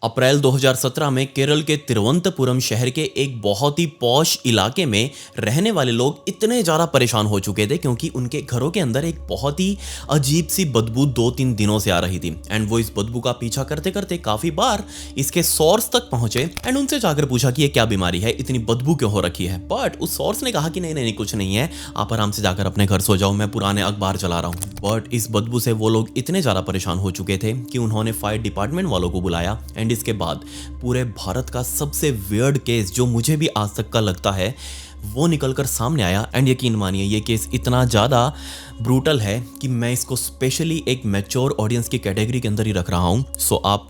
अप्रैल 2017 में केरल के तिरुवनंतपुरम शहर के एक बहुत ही पॉश इलाके में रहने वाले लोग इतने ज़्यादा परेशान हो चुके थे क्योंकि उनके घरों के अंदर एक बहुत ही अजीब सी बदबू 2-3 दिनों से आ रही थी। एंड वो इस बदबू का पीछा करते करते काफ़ी बार इसके सोर्स तक पहुंचे एंड उनसे जाकर पूछा कि ये क्या बीमारी है, इतनी बदबू क्यों हो रखी है। बट उस सोर्स ने कहा कि नहीं नहीं कुछ नहीं है, आप आराम से जाकर अपने घर सो जाओ, मैं पुराने अखबार चला रहा हूँ। बट इस बदबू से वो लोग इतने ज़्यादा परेशान हो चुके थे कि उन्होंने फायर डिपार्टमेंट वालों को बुलाया एंड इसके बाद पूरे भारत का सबसे वियर्ड केस जो मुझे भी आज तक का लगता है वो निकलकर सामने आया। एंड यकीन मानिए ये केस इतना ज़्यादा ब्रूटल है कि मैं इसको स्पेशली एक मैच्योर ऑडियंस की कैटेगरी के अंदर ही रख रहा हूँ। सो आप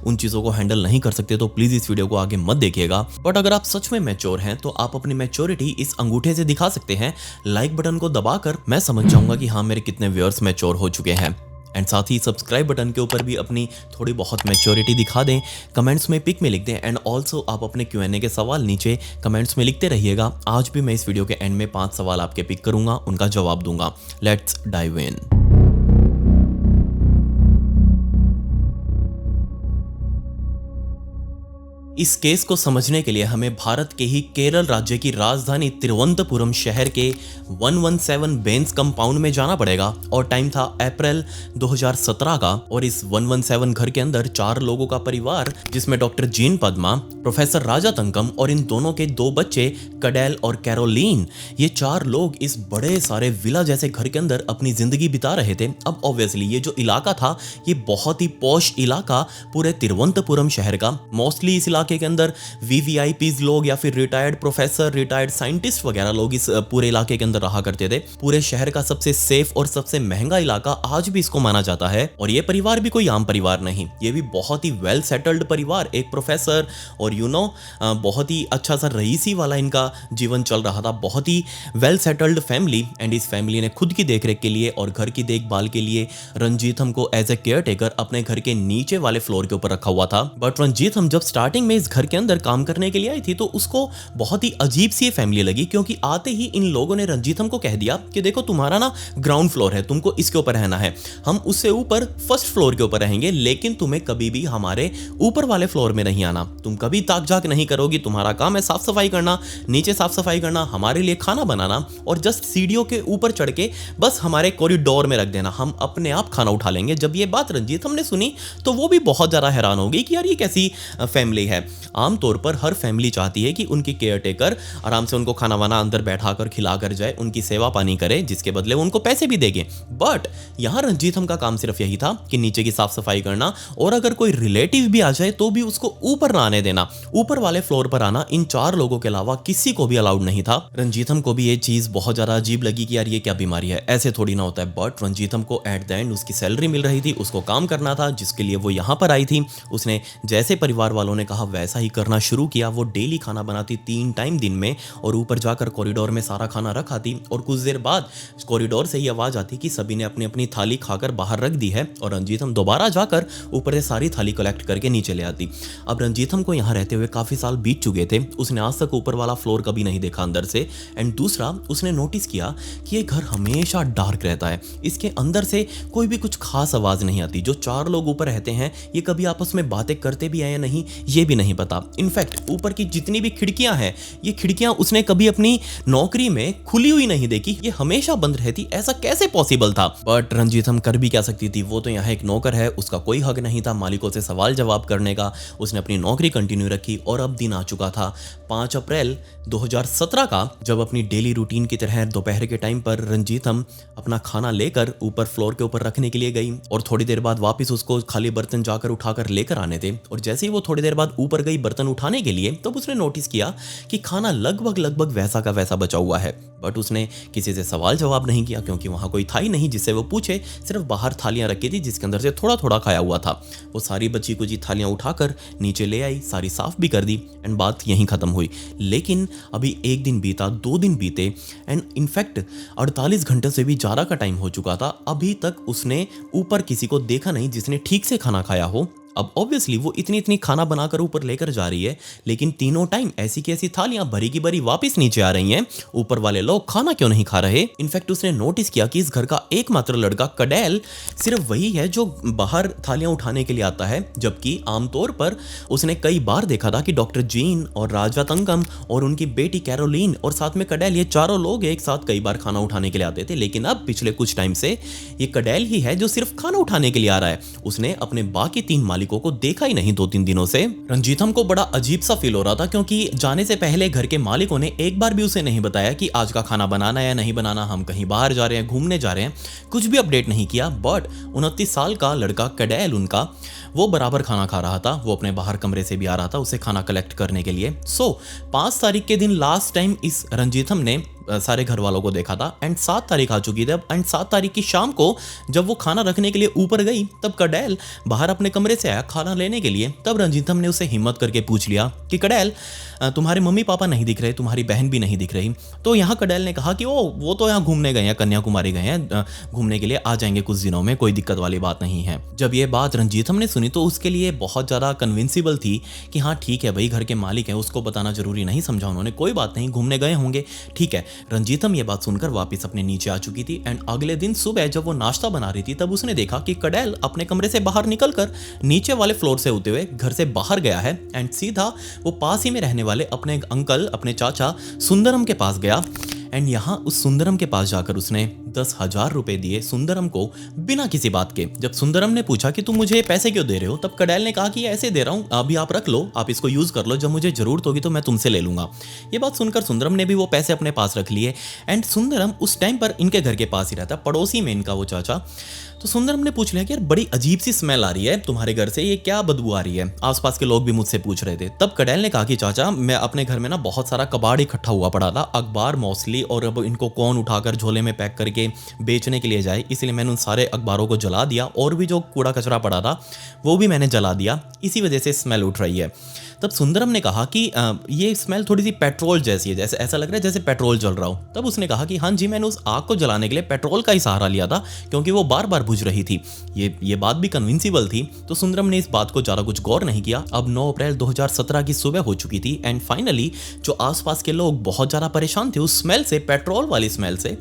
उन चीज़ों को हैंडल नहीं कर सकते तो प्लीज़ इस वीडियो को आगे मत देखिएगा। बट अगर आप सच में मैच्योर हैं तो आप अपनी मैच्योरिटी इस अंगूठे से दिखा सकते हैं। लाइक बटन को दबाकर मैं समझ जाऊंगा कि हाँ मेरे कितने व्यूअर्स मैच्योर हो चुके हैं। एंड साथ ही सब्सक्राइब बटन के ऊपर भी अपनी थोड़ी बहुत मैच्योरिटी दिखा दें, कमेंट्स में पिक में लिख दें। एंड ऑल्सो आप अपने Q&A के सवाल नीचे कमेंट्स में लिखते रहिएगा। आज भी मैं इस वीडियो के एंड में 5 सवाल आपके पिक करूंगा, उनका जवाब दूंगा। Let's dive in. इस केस को समझने के लिए हमें भारत के ही केरल राज्य की राजधानी तिरुवनंतपुरम शहर के 117 बेंस कंपाउंड में जाना पड़ेगा। और टाइम था अप्रैल 2017 का। और इस 117 घर के अंदर 4 लोगों का परिवार जिसमें डॉक्टर जीन पद्मा, प्रोफेसर राजा तंकम और इन दोनों के 2 बच्चे कडेल और कैरोलीन, ये 4 लोग इस बड़े सारे विला जैसे घर के अंदर अपनी जिंदगी बिता रहे थे। अब ऑब्वियसली ये जो इलाका था ये बहुत ही पॉश इलाका पूरे तिरुवनंतपुरम शहर का। मोस्टली इस इलाके के अंदर वीवीआईपीज लोग या फिर रिटायर्ड प्रोफेसर, रिटायर्ड साइंटिस्ट वगैरह लोग इस पूरे इलाके के अंदर रहा करते थे। पूरे शहर का सबसे सेफ और सबसे महंगा इलाका आज भी इसको माना जाता है। और ये परिवार भी कोई आम परिवार नहीं, ये भी बहुत ही वेल सेटल्ड परिवार, एक प्रोफेसर और बहुत ही अच्छा सा रईसी वाला इनका जीवन चल रहा था। बहुत ही वेल सेटल्ड फैमिली। एंड इस फैमिली ने खुद की देखरेख के लिए और घर की देखभाल के लिए रंजीतम को एज ए केयर टेकर अपने घर के नीचे वाले फ्लोर के ऊपर रखा हुआ था। बट रंजीतम जब स्टार्टिंग में इस घर के अंदर काम करने के लिए आई थी तो उसको बहुत ही अजीब सी फैमिली लगी, क्योंकि आते ही इन लोगों ने रंजीतम को कह दिया कि देखो तुम्हारा ना ग्राउंड फ्लोर है, तुमको इसके ऊपर रहना है, हम उससे ऊपर फर्स्ट फ्लोर के ऊपर रहेंगे, लेकिन तुम्हें कभी भी हमारे ऊपर वाले फ्लोर में नहीं आना, तुम कभी ताक झाक नहीं करोगी, तुम्हारा काम है साफ सफाई करना, नीचे साफ सफाई करना, हमारे लिए खाना बनाना और जस्ट सीढ़ियों के ऊपर चढ़ के बस हमारे कॉरिडोर में रख देना, हम अपने आप खाना उठा लेंगे। जब ये बात रंजीतम ने सुनी तो वो भी बहुत ज्यादा हैरान हो गई कि यार ये कैसी फैमिली है। आमतौर पर हर फैमिली चाहती है कि उनकी केयर टेकर आराम से उनको खाना वाना अंदर बैठाकर खिलाकर जाए, उनकी सेवा पानी करे, जिसके बदले वो उनको पैसे भी देंगे। बट यहाँ रंजीतम का काम सिर्फ यही था कि नीचे की साफ सफाई करना और अगर कोई रिलेटिव भी आ जाए तो भी उसको ऊपर ना आने देना, ऊपर वाले फ्लोर पर आना इन 4 लोगों के अलावा किसी को भी अलाउड नहीं था। रंजीतम को भी ये चीज बहुत ज्यादा अजीब लगी कि यार ये क्या बीमारी है, ऐसे थोड़ी ना होता है। बट रंजीतम को एट द एंड उसकी सैलरी मिल रही थी, उसको काम करना था जिसके लिए वो यहाँ पर आई थी। उसने जैसे परिवार वालों ने कहा वैसा ही करना शुरू किया। वो डेली खाना बनाती 3 टाइम दिन में और ऊपर जाकर कॉरिडोर में सारा खाना रख आती और कुछ देर बाद कॉरिडोर से ही आवाज आती कि सभी ने अपनी अपनी थाली खाकर बाहर रख दी है और रंजीतम दोबारा जाकर ऊपर से सारी थाली कलेक्ट करके नीचे ले आती। अब रंजीतम को यहाँ रहते हुए काफी साल बीत चुके थे, उसने आज तक ऊपर वाला फ्लोर कभी नहीं देखा अंदर से। एंड दूसरा उसने नोटिस किया कि ये घर हमेशा डार्क रहता है, इसके अंदर से कोई भी कुछ खास आवाज नहीं आती। जो 4 लोग ऊपर रहते हैं ये कभी आपस में बातें करते भी हैं या नहीं ये भी नहीं पता। इनफैक्ट ऊपर की जितनी भी खिड़कियां हैं ये खिड़कियां उसने कभी अपनी नौकरी में खुली हुई नहीं देखी, ये हमेशा बंद रहती। ऐसा कैसे पॉसिबल था? बट रंजीतम कर भी क्या सकती थी, वो तो यहाँ एक नौकर है, उसका कोई हक नहीं था मालिकों से सवाल जवाब करने का। उसने अपनी नौकरी कंटिन्यू रखी और अब दिन आ चुका था 5 अप्रैल 2017 का, जब अपनी डेली रूटीन की तरह दोपहर के टाइम पर रंजीतम अपना खाना लेकर ऊपर फ्लोर के ऊपर रखने के लिए गई और थोड़ी देर बाद वापस उसको खाली बर्तन जाकर उठाकर लेकर आने थे। और जैसे ही वो थोड़ी देर बाद ऊपर गई बर्तन उठाने के लिए तब उसने नोटिस किया कि खाना लगभग वैसा का वैसा बचा हुआ है। बट उसने किसी से सवाल जवाब नहीं किया क्योंकि वहां कोई था ही नहीं जिससे वो पूछे, सिर्फ बाहर थालियां रखी थी जिसके अंदर से थोड़ा थोड़ा खाया हुआ था। वो सारी बची कुची थालियां उठाकर नीचे ले आई, सारी साफ भी कर दी एंड बात यहीं खत्म हुई। लेकिन अभी 1 दिन बीता, 2 दिन बीते एंड इनफैक्ट 48 घंटे से भी ज्यादा का टाइम हो चुका था। अभी तक उसने ऊपर किसी को देखा नहीं जिसने ठीक से खाना खाया हो। अब ऑब्वियसली वो इतनी इतनी खाना बनाकर ऊपर लेकर जा रही है, लेकिन तीनों टाइम ऐसी की ऐसी थालियां भरी की भरी वापस नीचे आ रही हैं। ऊपर वाले लोग खाना क्यों नहीं खा रहे? इनफैक्ट उसने नोटिस किया कि इस घर का एकमात्र लड़का कडेल सिर्फ वही है जो बाहर थालियां उठाने के लिए आता है, जबकि आमतौर पर उसने कई बार देखा था कि डॉक्टर जीन और राजा तंगम और उनकी बेटी कैरोलिन और साथ में कडेल, ये चारों लोग एक साथ कई बार खाना उठाने के लिए आते थे। लेकिन अब पिछले कुछ टाइम से ये कडेल ही है जो सिर्फ खाना उठाने के लिए आ रहा है। उसने अपने बाकी 3 मालिकों को देखा ही नहीं 2-3 दिनों से। रंजीतम को बड़ा अजीब सा फील हो रहा था, क्योंकि जाने से पहले घर के मालिकों ने एक बार भी उसे नहीं बताया कि आज का खाना बनाना है या नहीं बनाना, हम कहीं बाहर जा रहे हैं, घूमने जा रहे हैं, कुछ भी अपडेट नहीं किया। बट 29 साल का लड़का कडेल उनका, वो बराबर खाना खा रहा था। वो अपने बाहर कमरे से भी आ रहा था उसे खाना कलेक्ट करने के लिए। 5 तारीख के दिन लास्ट टाइम इस रंजीतम ने सारे घर वालों को देखा था एंड 7 तारीख आ चुकी थी अब। एंड 7 तारीख की शाम को जब वो खाना रखने के लिए ऊपर गई, तब कडेल बाहर अपने कमरे से आया खाना लेने के लिए। तब रंजीतम ने उसे हिम्मत करके पूछ लिया कि कडेल, तुम्हारे मम्मी पापा नहीं दिख रहे, तुम्हारी बहन भी नहीं दिख रही। तो यहाँ कडेल ने कहा कि वो तो यहाँ घूमने गए हैं, कन्याकुमारी गए हैं घूमने के लिए, आ जाएंगे कुछ दिनों में, कोई दिक्कत वाली बात नहीं है। जब ये बात रंजीतम ने सुनी तो उसके लिए बहुत ज़्यादा कन्विंसिबल थी कि हाँ ठीक है भाई, घर के मालिक हैं, उसको बताना जरूरी नहीं समझा उन्होंने, कोई बात नहीं, घूमने गए होंगे, ठीक है। रंजीतम ये बात सुनकर वापस अपने नीचे आ चुकी थी। एंड अगले दिन सुबह जब वो नाश्ता बना रही थी, तब उसने देखा कि कडेल अपने कमरे से बाहर निकलकर नीचे वाले फ्लोर से होते हुए घर से बाहर गया है एंड सीधा वो पास ही में रहने वाले अपने अंकल, अपने चाचा सुंदरम के पास गया। एंड यहाँ उस सुंदरम के पास जाकर उसने 10,000 रुपए दिए सुंदरम को बिना किसी बात के। जब सुंदरम ने पूछा कि तुम मुझे ये पैसे क्यों दे रहे हो, तब कडेल ने कहा कि ऐसे दे रहा हूँ, अभी आप रख लो, आप इसको यूज कर लो, जब मुझे जरूरत होगी तो मैं तुमसे ले लूंगा। ये बात सुनकर सुंदरम ने भी वो पैसे अपने पास रख लिए। एंड सुंदरम उस टाइम पर इनके घर के पास ही रहता, पड़ोसी में इनका वो चाचा। तो सुंदरम ने पूछ लिया कि यार बड़ी अजीब सी स्मेल आ रही है तुम्हारे घर से, ये क्या बदबू आ रही है? आसपास के लोग भी मुझसे पूछ रहे थे। तब कडेल ने कहा कि चाचा, मैं अपने घर में ना बहुत सारा कबाड़ इकट्ठा हुआ पड़ा था, अखबार मोस्टली, और अब इनको कौन उठाकर झोले में पैक करके बेचने के लिए जाए, इसलिए मैंने उन सारे अखबारों को जला दिया और भी जो कूड़ा कचरा पड़ा था वो भी मैंने जला दिया, इसी वजह से स्मेल उठ रही है। तब सुंदरम ने कहा कि ये स्मेल थोड़ी सी पेट्रोल जैसी है, जैसे ऐसा लग रहा है जैसे पेट्रोल जल रहा हो। तब उसने कहा कि हाँ जी, मैंने उस आग को जलाने के लिए पेट्रोल का ही सहारा लिया था, क्योंकि वो बार बार बुझ रही थी। ये बात भी कन्विंसिबल थी। तो सुंदरम ने इस बात को ज़्यादा कुछ गौर नहीं किया। अब 9 अप्रैल 2017 की सुबह हो चुकी थी एंड फाइनली जो आसपास के लोग बहुत ज़्यादा परेशान थे उस स्मेल से, पेट्रोल वाली स्मेल से,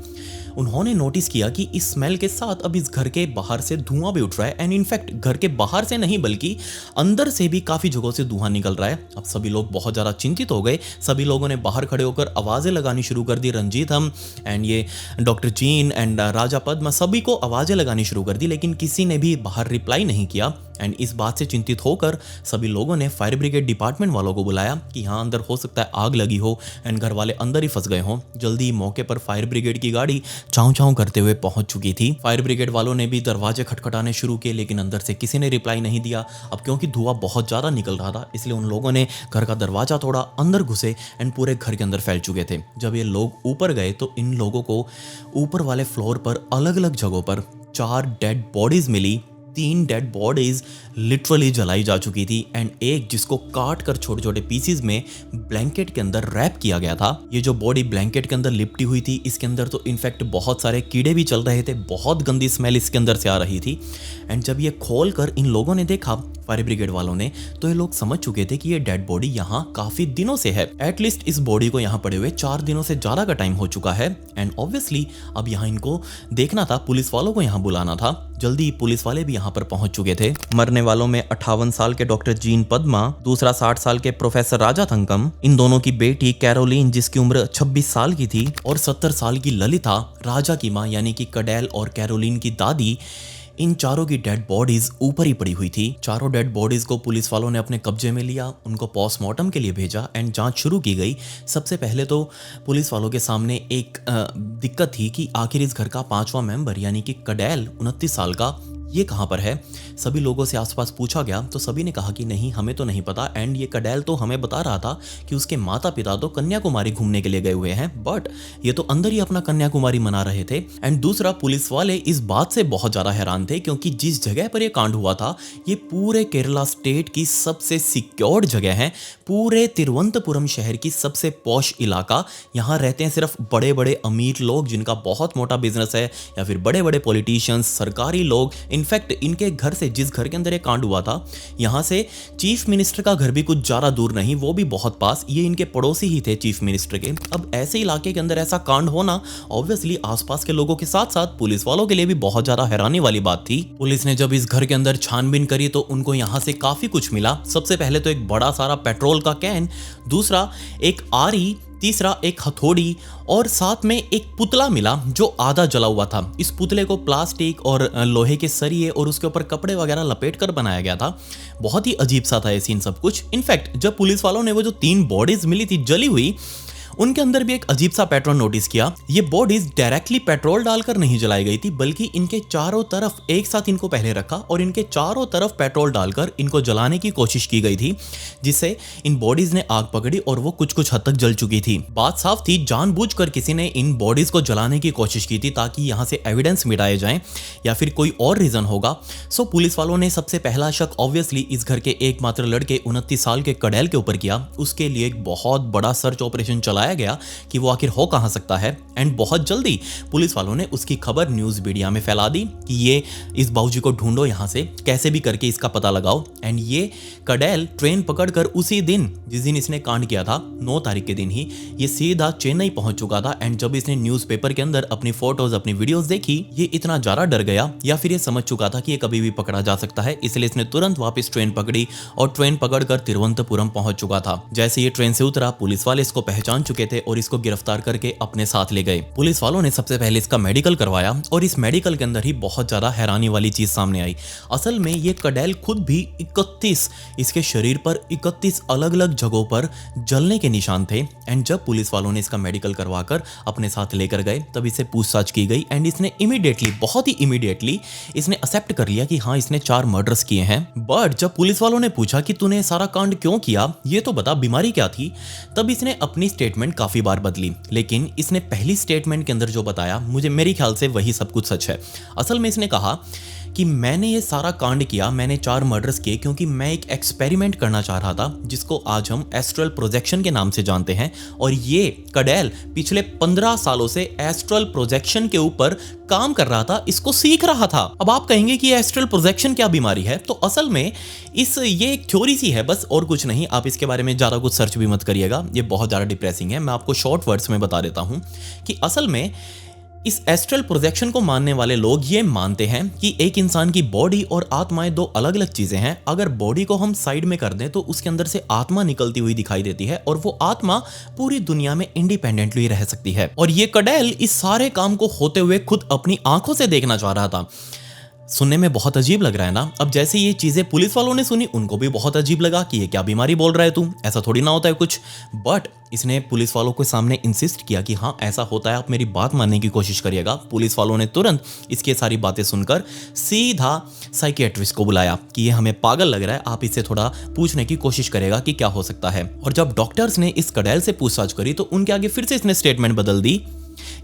उन्होंने नोटिस किया कि इस स्मेल के साथ अब इस घर के बाहर से धुआं भी उठ रहा है। एंड इनफैक्ट घर के बाहर से नहीं बल्कि अंदर से भी काफी जगहों से धुआं निकल रहा है। अब सभी लोग बहुत ज्यादा चिंतित हो गए। सभी लोगों ने बाहर खड़े होकर आवाजें लगानी शुरू कर दी। रंजीतम एंड ये डॉक्टर जीन एंड राजा पद्मा, सभी को आवाजें लगानी शुरू कर दी, लेकिन किसी ने भी बाहर रिप्लाई नहीं किया। एंड इस बात से चिंतित होकर सभी लोगों ने फायर ब्रिगेड डिपार्टमेंट वालों को बुलाया कि हाँ अंदर हो सकता है आग लगी हो एंड घर वाले अंदर ही फंस गए हों। जल्दी मौके पर फायर ब्रिगेड की गाड़ी चाँव चाँव करते हुए पहुंच चुकी थी। फायर ब्रिगेड वालों ने भी दरवाजे खटखटाने शुरू किए, लेकिन अंदर से किसी ने रिप्लाई नहीं दिया। अब क्योंकि धुआं बहुत ज़्यादा निकल रहा था, इसलिए उन लोगों ने घर का दरवाजा तोड़ा, अंदर घुसे एंड पूरे घर के अंदर फैल चुके थे। जब ये लोग ऊपर गए तो इन लोगों को ऊपर वाले फ्लोर पर अलग अलग जगहों पर 4 डेड बॉडीज मिली। 3 डेड बॉडीज लिटरली जलाई जा चुकी थी एंड एक जिसको काट कर छोटे छोटे पीसीज में ब्लैंकेट के अंदर रैप किया गया था। ये जो बॉडी ब्लैंकेट के अंदर लिपटी हुई थी, इसके अंदर तो इनफैक्ट बहुत सारे कीड़े भी चल रहे थे, बहुत गंदी स्मेल इसके अंदर से आ रही थी। एंड जब ये खोल कर इन लोगों ने देखा, फायर ब्रिगेड वालों ने, तो ये लोग समझ चुके थे कि ये डेड बॉडी यहाँ काफी दिनों से है। एटलीस्ट इस बॉडी को यहाँ पड़े हुए 4 दिनों से ज्यादा का टाइम हो चुका है। एंड ऑब्वियसली अब यहाँ इनको देखना था, पुलिस वालों को यहाँ बुलाना था। जल्दी पुलिस वाले भी यहाँ पर पहुंच चुके थे। मरने वालों में 58 साल के डॉक्टर जीन पद्मा, दूसरा 60 साल के प्रोफेसर राजा थंकम, इन दोनों की बेटी कैरोलिन जिसकी उम्र 26 साल की थी, और 70 साल की ललिता, राजा की माँ यानी कि कडेल और कैरोलिन की दादी। इन चारों की डेड बॉडीज ऊपर ही पड़ी हुई थी। चारों डेड बॉडीज को पुलिस वालों ने अपने कब्जे में लिया, उनको पोस्टमार्टम के लिए भेजा एंड जांच शुरू की गई। सबसे पहले तो पुलिस वालों के सामने एक दिक्कत थी कि आखिर इस घर का 5वां मेंबर यानी कि कडेल 29 साल का, ये कहाँ पर है। सभी लोगों से आसपास पूछा गया तो सभी ने कहा कि नहीं, हमें तो नहीं पता। एंड ये कडेल तो हमें बता रहा था कि उसके माता पिता तो कन्याकुमारी घूमने के लिए गए हुए हैं, बट ये तो अंदर ही अपना कन्याकुमारी मना रहे थे। एंड दूसरा, पुलिस वाले इस बात से बहुत ज़्यादा हैरान थे क्योंकि जिस जगह पर यह कांड हुआ था ये पूरे केरला स्टेट की सबसे सिक्योर्ड जगह है, पूरे तिरुवनंतपुरम शहर की सबसे पॉश इलाका। यहाँ रहते हैं सिर्फ बड़े बड़े अमीर लोग जिनका बहुत मोटा बिजनेस है, या फिर बड़े बड़े पॉलिटिशियंस, सरकारी लोग, इनफैक्ट इनके घर से, जिस घर के अंदर ये कांड हुआ था, यहाँ से चीफ मिनिस्टर का घर भी कुछ ज़्यादा दूर नहीं, वो भी बहुत पास। ये इनके पड़ोसी ही थे चीफ मिनिस्टर के। अब ऐसे इलाके के अंदर ऐसा कांड होना ऑब्वियसली आसपास के लोगों के साथ साथ पुलिस वालों के लिए भी बहुत ज़्यादा हैरानी वाली बात थी। पुलिस ने जब इस घर के अंदर छानबीन करी तो उनको यहाँ से काफ़ी कुछ मिला। सबसे पहले तो एक बड़ा सारा पेट्रोल का कैन, दूसरा एक आरी, तीसरा एक हथौड़ी और साथ में एक पुतला मिला जो आधा जला हुआ था। इस पुतले को प्लास्टिक और लोहे के सरिये और उसके ऊपर कपड़े वगैरह लपेट कर बनाया गया था। बहुत ही अजीब सा था ये सीन सब कुछ। इनफैक्ट जब पुलिस वालों ने वो जो 3 बॉडीज मिली थी जली हुई, उनके अंदर भी एक अजीब सा पैटर्न नोटिस किया। ये बॉडीज डायरेक्टली पेट्रोल डालकर नहीं जलाई गई थी, बल्कि इनके चारों तरफ एक साथ इनको पहले रखा और इनके चारों तरफ पेट्रोल डालकर इनको जलाने की कोशिश की गई थी, जिससे इन बॉडीज ने आग पकड़ी और वो कुछ कुछ हद तक जल चुकी थी। बात साफ थी, जानबूझकर किसी ने इन बॉडीज को जलाने की कोशिश की थी ताकि यहाँ से एविडेंस मिटाए जाएं, या फिर कोई और रीजन होगा। सो पुलिस वालों ने सबसे पहला शक ऑब्वियसली इस घर के एकमात्र लड़के 29 साल के कडेल के ऊपर किया। उसके लिए एक बहुत बड़ा सर्च ऑपरेशन चलाया गया कि वो आखिर हो कहां सकता है। एंड बहुत जल्दी पुलिस वालों ने उसकी खबर न्यूज़ मीडिया में फैला दी कि ये इस बाबूजी को ढूंढो, यहां से कैसे भी करके इसका पता लगाओ। एंड ये कडेल ट्रेन पकड़कर उसी दिन, जिस दिन इसने कांड किया था 9 तारीख के दिन ही, ये सीधा चेन्नई पहुंच चुका था। एंड जब इसने न्यूज़पेपर के अंदर अपनी फोटोज, अपनी वीडियोस देखी, ये इतना ज्यादा डर गया, या फिर ये समझ चुका था कि ये कभी भी पकड़ा जा सकता है, इसलिए इसने तुरंत वापस ट्रेन पकड़ी और ट्रेन पकड़कर तिरुवनंतपुरम पहुंच चुका था। जैसे ये ट्रेन से उतरा, पुलिस वाले इसको पहचान चुके थे और इसको गिरफ्तार करके अपने साथ ले गए। पुलिस वालों ने सबसे पहले इसका मेडिकल करवाया और इस मेडिकल के अंदर ही बहुत ज्यादा हैरानी वाली चीज सामने आई। असल में ये कडेल खुद भी 31, इसके शरीर पर 31 अलग अलग जगहों पर जलने के निशान थे। एंड जब पुलिस वालों ने इसका मेडिकल करवाकर अपने साथ लेकर गए, तब इसे पूछताछ की गई एंड इसने इमीडिएटली, बहुत ही इमीडिएटली इसने एक्सेप्ट कर लिया कि हाँ, इसने 4 मर्डर्स किए हैं। बट जब पुलिस वालों ने पूछा कि तूने सारा कांड क्यों किया, ये तो बता, बीमारी क्या थी, तब इसने अपनी स्टेटमेंट काफी बार बदली। लेकिन इसने पहली स्टेटमेंट के अंदर जो बताया, मेरे ख्याल से वही सब कुछ सच है। असल में इसने कहा कि मैंने ये सारा कांड किया, मैंने 4 मर्डर्स किए क्योंकि मैं एक एक्सपेरिमेंट करना चाह रहा था, जिसको आज हम एस्ट्रल प्रोजेक्शन के नाम से जानते हैं। और ये कडेल पिछले 15 सालों से एस्ट्रल प्रोजेक्शन के ऊपर काम कर रहा था, इसको सीख रहा था। अब आप कहेंगे कि एस्ट्रल प्रोजेक्शन क्या बीमारी है, तो असल में ये एक थ्योरी सी है बस, और कुछ नहीं। आप इसके बारे में ज़्यादा कुछ सर्च भी मत करिएगा, ये बहुत ज़्यादा डिप्रेसिंग है। मैं आपको शॉर्ट वर्ड्स में बता देता हूँ कि असल में इस एस्ट्रल प्रोजेक्शन को मानने वाले लोग ये मानते हैं कि एक इंसान की बॉडी और आत्माएं 2 अलग अलग चीजें हैं। अगर बॉडी को हम साइड में कर दें तो उसके अंदर से आत्मा निकलती हुई दिखाई देती है और वो आत्मा पूरी दुनिया में इंडिपेंडेंटली रह सकती है। और ये कडेल इस सारे काम को होते हुए खुद अपनी आंखों से देखना चाह रहा था। सुनने में बहुत अजीब लग रहा है ना। अब जैसे ये चीजें पुलिस वालों ने सुनी, उनको भी बहुत अजीब लगा कि ये क्या बीमारी बोल रहा है तू, ऐसा थोड़ी ना होता है कुछ। बट इसने पुलिस वालों के सामने इंसिस्ट किया कि हाँ, ऐसा होता है, आप मेरी बात मानने की कोशिश करिएगा। पुलिस वालों ने तुरंत इसकी सारी बातें सुनकर सीधा साइकियाट्रिस्ट को बुलाया कि ये हमें पागल लग रहा है, आप इससे थोड़ा पूछने की कोशिश करेगा कि क्या हो सकता है। और जब डॉक्टर्स ने इस कडेल से पूछताछ करी तो उनके आगे फिर से इसने स्टेटमेंट बदल दी।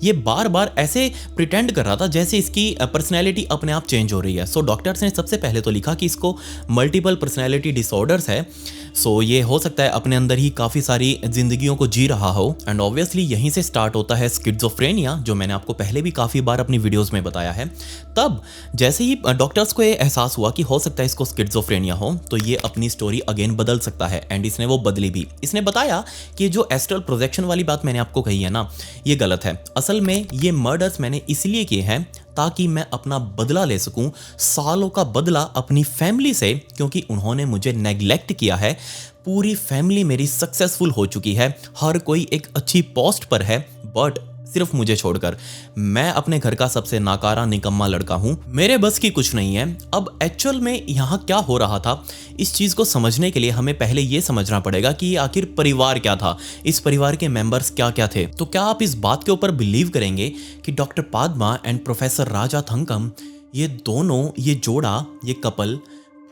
ये बार बार ऐसे प्रिटेंड कर रहा था जैसे इसकी पर्सनैलिटी अपने आप चेंज हो रही है। सो डॉक्टर्स ने सबसे पहले तो लिखा कि इसको मल्टीपल पर्सनैलिटी डिसऑर्डर्स है। सो ये हो सकता है अपने अंदर ही काफ़ी सारी जिंदगियों को जी रहा हो। एंड ऑब्वियसली यहीं से स्टार्ट होता है स्किज़ोफ्रेनिया, जो मैंने आपको पहले भी काफ़ी बार अपनी वीडियोस में बताया है। तब जैसे ही डॉक्टर्स को ये एहसास हुआ कि हो सकता है इसको स्किज़ोफ्रेनिया हो, तो ये अपनी स्टोरी अगेन बदल सकता है। एंड इसने वो बदली भी। इसने बताया कि जो एस्ट्रल प्रोजेक्शन वाली बात मैंने आपको कही है ना, ये गलत है। असल में ये मर्डर्स मैंने इसलिए किए हैं ताकि मैं अपना बदला ले सकूं, सालों का बदला अपनी फैमिली से, क्योंकि उन्होंने मुझे नेग्लेक्ट किया है। पूरी फैमिली मेरी सक्सेसफुल हो चुकी है, हर कोई एक अच्छी पोस्ट पर है, बट सिर्फ मुझे छोड़कर। मैं अपने घर का सबसे नाकारा निकम्मा लड़का हूं, मेरे बस की कुछ नहीं है। अब एक्चुअल में यहां क्या हो रहा था, इस चीज को समझने के लिए हमें पहले यह समझना पड़ेगा कि आखिर परिवार क्या था, इस परिवार के मेंबर्स क्या क्या थे। तो क्या आप इस बात के ऊपर बिलीव करेंगे कि डॉक्टर पादमा एंड प्रोफेसर राजा थंकम, ये दोनों, ये जोड़ा, ये कपल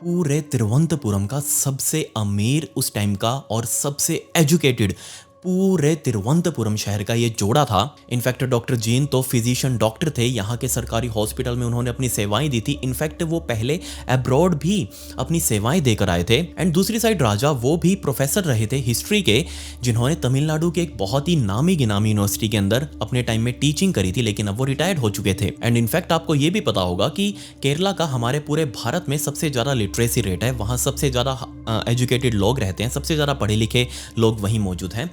पूरे तिरुवनंतपुरम का सबसे अमीर उस टाइम का और सबसे एजुकेटेड, पूरे तिरुवनंतपुरम शहर का ये जोड़ा था। इनफैक्ट डॉक्टर जीन तो फिजिशियन डॉक्टर थे, यहाँ के सरकारी हॉस्पिटल में उन्होंने अपनी सेवाएं दी थी। इनफैक्ट वो पहले अब्रॉड भी अपनी सेवाएं देकर आए थे। एंड दूसरी साइड राजा वो भी प्रोफेसर रहे थे हिस्ट्री के, जिन्होंने तमिलनाडु के एक बहुत ही नामी गिनामी यूनिवर्सिटी के अंदर अपने टाइम में टीचिंग करी थी, लेकिन अब वो रिटायर्ड हो चुके थे। एंड इनफैक्ट आपको ये भी पता होगा कि केरला का हमारे पूरे भारत में सबसे ज़्यादा लिटरेसी रेट है, वहाँ सबसे ज़्यादा एजुकेटेड लोग रहते हैं, सबसे ज़्यादा पढ़े लिखे लोग वहीं मौजूद हैं।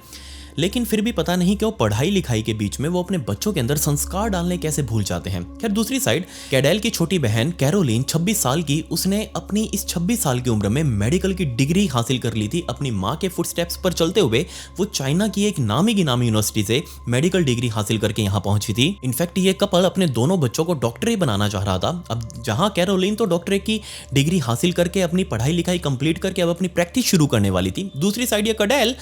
लेकिन फिर भी पता नहीं क्यों पढ़ाई लिखाई के बीच में वो अपने बच्चों के अंदर संस्कार डालने कैसे भूल जाते हैं। खैर दूसरी साइड कैडेल की छोटी बहन कैरोलिन 26 साल की, उसने अपनी इस 26 साल की उम्र में मेडिकल की डिग्री हासिल कर ली थी। अपनी माँ के फुटस्टेप्स पर चलते हुए वो चाइना की एक नामी गिनामी यूनिवर्सिटी से मेडिकल डिग्री हासिल करके यहाँ पहुंची थी। इनफैक्ट ये कपल अपने दोनों बच्चों को डॉक्टर ही बनाना चाह रहा था। अब जहाँ कैरोलिन तो डॉक्टरेट की डिग्री हासिल करके अपनी पढ़ाई लिखाई कंप्लीट करके अब अपनी प्रैक्टिस शुरू करने वाली थी, दूसरी साइड ये कैडेल,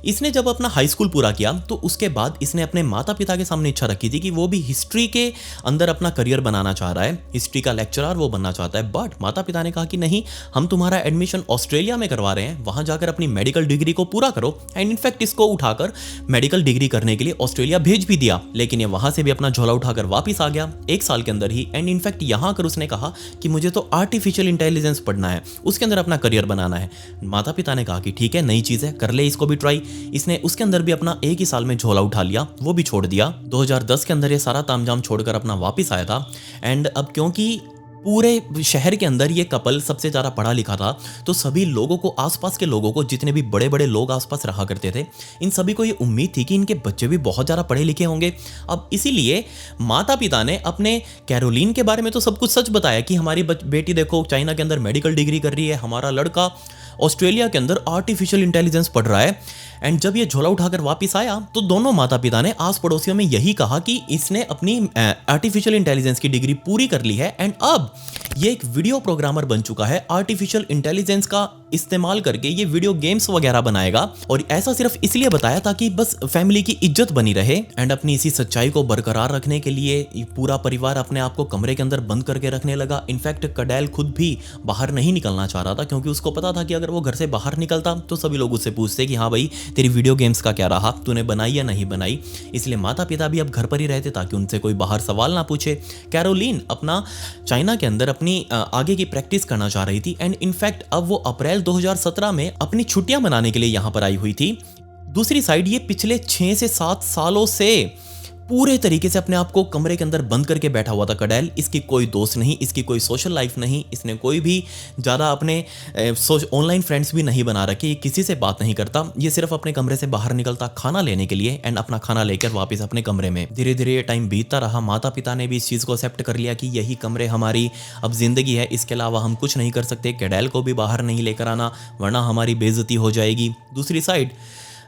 इसने जब अपना हाई स्कूल पूरा किया तो उसके बाद इसने अपने माता पिता के सामने इच्छा रखी थी कि वो भी हिस्ट्री के अंदर अपना करियर बनाना चाह रहा है, हिस्ट्री का लेक्चरर वो बनना चाहता है। बट माता पिता ने कहा कि नहीं, हम तुम्हारा एडमिशन ऑस्ट्रेलिया में करवा रहे हैं, वहां जाकर अपनी मेडिकल डिग्री को पूरा करो। एंड इनफैक्ट इसको उठाकर मेडिकल डिग्री करने के लिए ऑस्ट्रेलिया भेज भी दिया, लेकिन ये वहां से भी अपना झोला उठाकर वापिस आ गया 1 साल के अंदर ही। एंड इनफैक्ट यहाँ आकर उसने कहा कि मुझे तो आर्टिफिशियल इंटेलिजेंस पढ़ना है, उसके अंदर अपना करियर बनाना है। माता पिता ने कहा कि ठीक है, नई चीज है, कर ले इसको भी ट्राई। इसने उसके अंदर भी अपना 1 ही साल में झोला उठा लिया, वो भी छोड़ दिया। 2010 के अंदर ये सारा तामझाम छोड़कर अपना वापस आया था। एंड अब क्योंकि पूरे शहर के अंदर ये कपल सबसे ज़्यादा पढ़ा लिखा था, तो सभी लोगों को, आसपास के लोगों को, जितने भी बड़े बड़े लोग आसपास रहा करते थे, इन सभी को ये उम्मीद थी कि इनके बच्चे भी बहुत ज़्यादा पढ़े लिखे होंगे। अब इसीलिए माता पिता ने अपने कैरोलिन के बारे में तो सब कुछ सच बताया कि हमारी बेटी देखो चाइना के अंदर मेडिकल डिग्री कर रही है, हमारा लड़का ऑस्ट्रेलिया के अंदर आर्टिफिशियल इंटेलिजेंस पढ़ रहा है। एंड जब ये झोला उठाकर वापस आया तो दोनों माता पिता ने आस पड़ोसियों में यही कहा कि इसने अपनी आर्टिफिशियल इंटेलिजेंस की डिग्री पूरी कर ली है एंड अब ये एक वीडियो प्रोग्रामर बन चुका है। आर्टिफिशियल इंटेलिजेंस का इस्तेमाल करके ये वीडियो गेम्स वगैरह बनाएगा, और ऐसा सिर्फ इसलिए बताया ताकि बस फैमिली की इज्जत बनी रहे। एंड अपनी इसी सच्चाई को बरकरार रखने के लिए पूरा परिवार अपने आप को कमरे के अंदर बंद करके रखने लगा। इनफैक्ट कैडेल खुद भी बाहर नहीं निकलना चाह रहा था, क्योंकि उसको पता था कि अगर वो घर से बाहर निकलता तो सभी लोग उससे पूछते कि हाँ भाई, तेरी वीडियो गेम्स का क्या रहा, तूने बनाई या नहीं बनाई। इसलिए माता पिता भी अब घर पर ही रहते ताकि उनसे कोई बाहर सवाल ना पूछे। कैरोलिन अपना चाइना के अंदर अपनी आगे की प्रैक्टिस करना चाह रही थी। एंड इनफैक्ट अब वो अप्रैल 2017 में अपनी छुट्टियां मनाने के लिए यहां पर आई हुई थी। दूसरी साइड ये पिछले 6 से 7 सालों से पूरे तरीके से अपने आप को कमरे के अंदर बंद करके बैठा हुआ था कैडेल। इसकी कोई दोस्त नहीं, इसकी कोई सोशल लाइफ नहीं, इसने कोई भी ज़्यादा अपने ऑनलाइन फ्रेंड्स भी नहीं बना रखे, किसी से बात नहीं करता। ये सिर्फ अपने कमरे से बाहर निकलता खाना लेने के लिए एंड अपना खाना लेकर वापस अपने कमरे में। धीरे धीरे ये टाइम बीतता रहा। माता पिता ने भी इस चीज़ को एक्सेप्ट कर लिया कि यही कमरे हमारी अब जिंदगी है, इसके अलावा हम कुछ नहीं कर सकते। कैडेल को भी बाहर नहीं लेकर आना, वरना हमारी बेइज्जती हो जाएगी। दूसरी साइड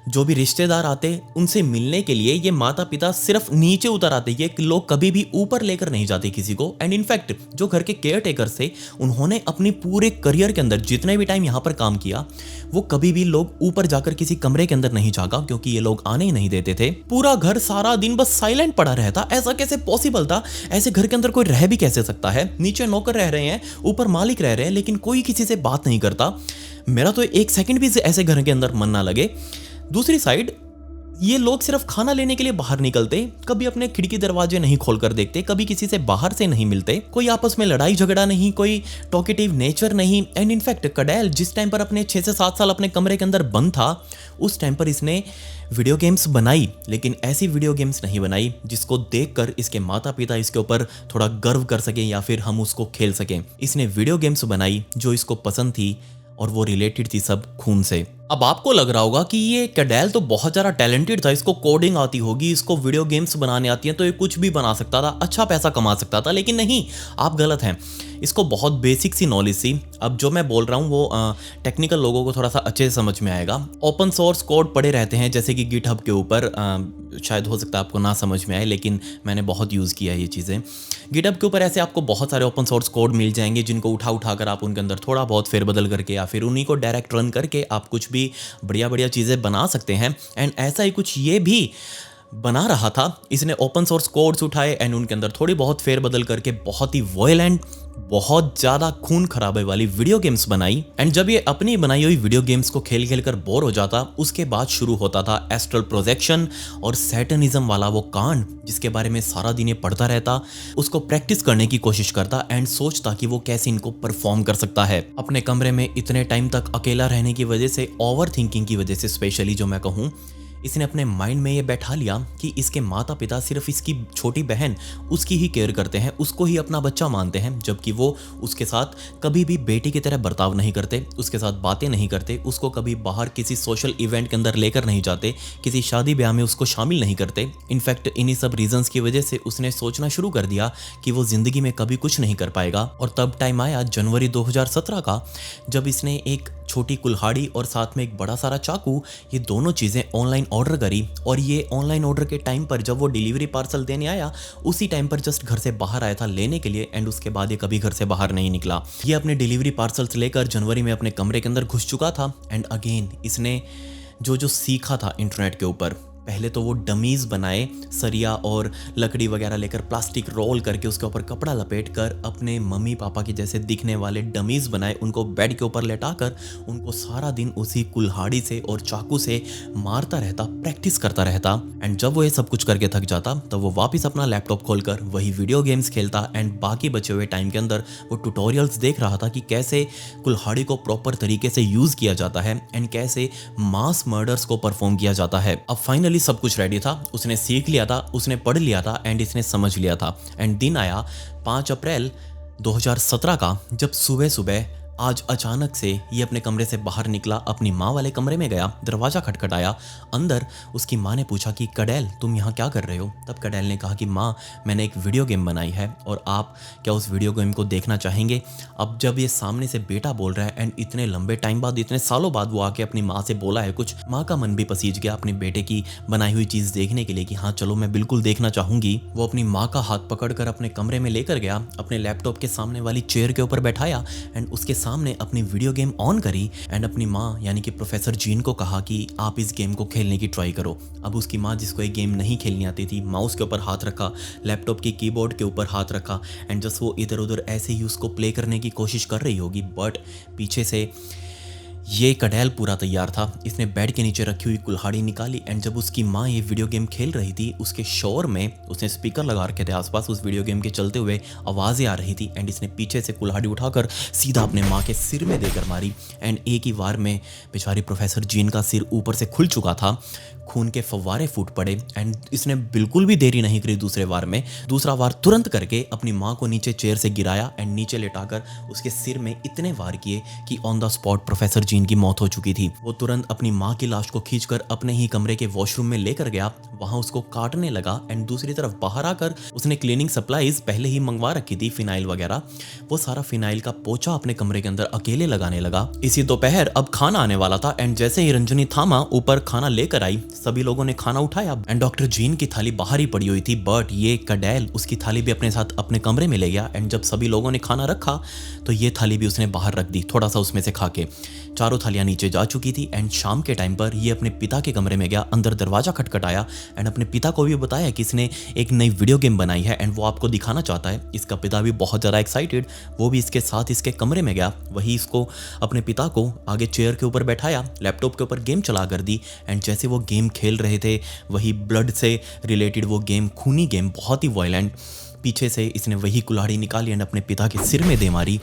जो भी रिश्तेदार आते उनसे मिलने के लिए ये माता पिता सिर्फ नीचे उतर आते, ये लोग कभी भी ऊपर लेकर नहीं जाते किसी को। एंड इनफैक्ट जो घर के केयर टेकर्स थे, उन्होंने अपनी पूरे करियर के अंदर जितने भी टाइम यहाँ पर काम किया, वो कभी भी लोग ऊपर जाकर किसी कमरे के अंदर नहीं जागा, क्योंकि ये लोग आने ही नहीं देते थे। पूरा घर सारा दिन बस साइलेंट पड़ा रहता। ऐसा कैसे पॉसिबल था? ऐसे घर के अंदर कोई रह भी कैसे सकता है? नीचे नौकर रह रहे हैं, ऊपर मालिक रह रहे हैं, लेकिन कोई किसी से बात नहीं करता। मेरा तो 1 सेकंड भी ऐसे घर के अंदर मन ना लगे। दूसरी साइड ये लोग सिर्फ खाना लेने के लिए बाहर निकलते, कभी अपने खिड़की दरवाजे नहीं खोलकर देखते, कभी किसी से बाहर से नहीं मिलते, कोई आपस में लड़ाई झगड़ा नहीं, कोई टॉकेटिव नेचर नहीं। एंड इनफैक्ट कैडेल जिस टाइम पर अपने 6 से 7 साल अपने कमरे के अंदर बंद था, उस टाइम पर इसने वीडियो गेम्स बनाई, लेकिन ऐसी वीडियो गेम्स नहीं बनाई जिसको देखकर इसके माता पिता इसके ऊपर थोड़ा गर्व कर सकें या फिर हम उसको खेल सकें। इसने वीडियो गेम्स बनाई जो इसको पसंद थी और वो रिलेटेड थी सब खून से। अब आपको लग रहा होगा कि ये कैडेल तो बहुत ज़्यादा टैलेंटेड था, इसको कोडिंग आती होगी, इसको वीडियो गेम्स बनाने आती हैं, तो ये कुछ भी बना सकता था, अच्छा पैसा कमा सकता था। लेकिन नहीं, आप गलत हैं। इसको बहुत बेसिक सी नॉलेज थी। अब जो मैं बोल रहा हूँ वो टेक्निकल लोगों को थोड़ा सा अच्छे से समझ में आएगा। ओपन सोर्स कोड पड़े रहते हैं जैसे कि गिटहब के ऊपर, शायद हो सकता है आपको ना समझ में आए, लेकिन मैंने बहुत यूज़ किया है ये चीज़ें। गिटहब के ऊपर ऐसे आपको बहुत सारे ओपन सोर्स कोड मिल जाएंगे जिनको उठा कर आप उनके अंदर थोड़ा बहुत फेरबदल करके या फिर उन्हीं को डायरेक्ट रन करके आप कुछ भी बढ़िया बढ़िया चीज़ें बना सकते हैं। एंड ऐसा ही कुछ ये भी बना रहा था इसने ओपन सोर्स कोड्स उठाए एंड उनके अंदर थोड़ी बहुत फेरबदल करके बहुत ही वॉयलेंट, बहुत ज़्यादा खून खराबे वाली वीडियो गेम्स बनाई। एंड जब ये अपनी बनाई हुई वीडियो गेम्स को खेल खेल कर बोर हो जाता, उसके बाद शुरू होता था एस्ट्रल प्रोजेक्शन और सैटनिज्म वाला वो कांड, जिसके बारे में सारा दिन ये पढ़ता रहता, उसको प्रैक्टिस करने की कोशिश करता एंड सोचता कि वो कैसे इनको परफॉर्म कर सकता है। अपने कमरे में इतने टाइम तक अकेला रहने की वजह से, ओवर थिंकिंग की वजह से स्पेशली जो मैं कहूँ, इसने अपने माइंड में ये बैठा लिया कि इसके माता पिता सिर्फ इसकी छोटी बहन उसकी ही केयर करते हैं, उसको ही अपना बच्चा मानते हैं, जबकि वो उसके साथ कभी भी बेटी की तरह बर्ताव नहीं करते, उसके साथ बातें नहीं करते, उसको कभी बाहर किसी सोशल इवेंट के अंदर लेकर नहीं जाते, किसी शादी ब्याह में उसको शामिल नहीं करते। इनफैक्ट इन्हीं सब रीजंस की वजह से उसने सोचना शुरू कर दिया कि वो जिंदगी में कभी कुछ नहीं कर पाएगा। और तब टाइम आया जनवरी 2017 का, जब इसने एक छोटी कुल्हाड़ी और साथ में एक बड़ा सारा चाकू, ये दोनों चीज़ें ऑनलाइन ऑर्डर करी। और ये ऑनलाइन ऑर्डर के टाइम पर जब वो डिलीवरी पार्सल देने आया, उसी टाइम पर जस्ट घर से बाहर आया था लेने के लिए, एंड उसके बाद ये कभी घर से बाहर नहीं निकला। ये अपने डिलीवरी पार्सल्स लेकर जनवरी में अपने कमरे के अंदर घुस चुका था। एंड अगेन इसने जो सीखा था इंटरनेट के ऊपर, पहले तो वो डमीज़ बनाए, सरिया और लकड़ी वगैरह लेकर प्लास्टिक रोल करके उसके ऊपर कपड़ा लपेट कर अपने मम्मी पापा के जैसे दिखने वाले डमीज़ बनाए, उनको बेड के ऊपर लेटाकर उनको सारा दिन उसी कुल्हाड़ी से और चाकू से मारता रहता, प्रैक्टिस करता रहता। एंड जब वो ये सब कुछ करके थक जाता, तब वो वापस अपना लैपटॉप खोलकर वही वीडियो गेम्स खेलता एंड बाकी बचे हुए टाइम के अंदर वो ट्यूटोरियल्स देख रहा था कि कैसे कुल्हाड़ी को प्रॉपर तरीके से यूज़ किया जाता है एंड कैसे मास मर्डर्स को परफॉर्म किया जाता है। अब फाइनली सब कुछ रेडी था, उसने सीख लिया था, उसने पढ़ लिया था एंड इसने समझ लिया था। एंड दिन आया 5 अप्रैल 2017 का, जब सुबह सुबह आज अचानक से ये अपने कमरे से बाहर निकला, अपनी माँ वाले कमरे में गया, दरवाज़ा खटखटाया। अंदर उसकी माँ ने पूछा कि कडेल तुम यहाँ क्या कर रहे हो? तब कडेल ने कहा कि माँ मैंने एक वीडियो गेम बनाई है और आप क्या उस वीडियो गेम को देखना चाहेंगे? अब जब ये सामने से बेटा बोल रहा है एंड इतने लंबे टाइम बाद, इतने सालों बाद वो आके अपनी माँ से बोला है कुछ, माँ का मन भी पसीज गया अपने बेटे की बनाई हुई चीज़ देखने के लिए कि हाँ चलो मैं बिल्कुल देखना चाहूँगी। वो अपनी माँ का हाथ पकड़कर अपने कमरे में लेकर गया, अपने लैपटॉप के सामने वाली चेयर के ऊपर बैठाया एंड उसके सामने अपनी वीडियो गेम ऑन करी एंड अपनी माँ यानी कि प्रोफेसर जीन को कहा कि आप इस गेम को खेलने की ट्राई करो। अब उसकी माँ, जिसको एक गेम नहीं खेलनी आती थी, माउस के ऊपर हाथ रखा, लैपटॉप की कीबोर्ड के ऊपर हाथ रखा एंड जस्ट वो इधर उधर ऐसे ही उसको प्ले करने की कोशिश कर रही होगी। बट पीछे से ये कडेल पूरा तैयार था, इसने बेड के नीचे रखी हुई कुल्हाड़ी निकाली एंड जब उसकी माँ ये वीडियो गेम खेल रही थी, उसके शोर में उसने स्पीकर लगा रखे थे आसपास, उस वीडियो गेम के चलते हुए आवाज़ें आ रही थी एंड इसने पीछे से कुल्हाड़ी उठाकर सीधा अपने माँ के सिर में देकर मारी। एंड एक ही वार में बेचारी प्रोफेसर जीन का सिर ऊपर से खुल चुका था, खून के फव्वारे फूट पड़े एंड इसने बिल्कुल भी देरी नहीं करी दूसरे वार में। दूसरा वार तुरंत करके अपनी माँ को नीचे चेयर से गिराया एंड नीचे लेटाकर उसके सिर में इतने वार किए कि on the spot professor gene की मौत हो चुकी थी। वो तुरंत अपनी माँ की लाश को खींचकर अपने ही कमरे के वॉशरूम में लेकर गया, वहां उसको काटने लगा एंड दूसरी तरफ बाहर आकर उसने क्लीनिंग सप्लाईज पहले ही मंगवा रखी थी, फिनाइल वगैरह, वो सारा फिनाइल का पोछा अपने कमरे के अंदर अकेले लगाने लगा। इसी दोपहर अब खाना आने वाला था एंड जैसे ही रंजनी थामा ऊपर खाना लेकर आई, सभी लोगों ने खाना उठाया एंड डॉक्टर जीन की थाली बाहर ही पड़ी हुई थी। बट ये कडेल उसकी थाली भी अपने साथ अपने कमरे में ले गया एंड जब सभी लोगों ने खाना रखा तो ये थाली भी उसने बाहर रख दी, थोड़ा सा उसमें से खा के। चारों थालियां नीचे जा चुकी थी एंड शाम के टाइम पर ये अपने पिता के कमरे में गया, अंदर दरवाजा खटखटाया एंड अपने पिता को भी बताया कि इसने एक नई वीडियो गेम बनाई है एंड वो आपको दिखाना चाहता है। इसका पिता भी बहुत ज़्यादा एक्साइटेड, वो भी इसके साथ इसके कमरे में गया, वही इसको अपने पिता को आगे चेयर के ऊपर बैठाया, लैपटॉप के ऊपर गेम चला कर दी एंड जैसे वो गेम खेल रहे थे, वही ब्लड से रिलेटेड वो गेम, खूनी गेम, बहुत ही वायलेंट, पीछे से इसने वही कुल्हाड़ी निकाली एंड अपने पिता के सिर में दे मारी।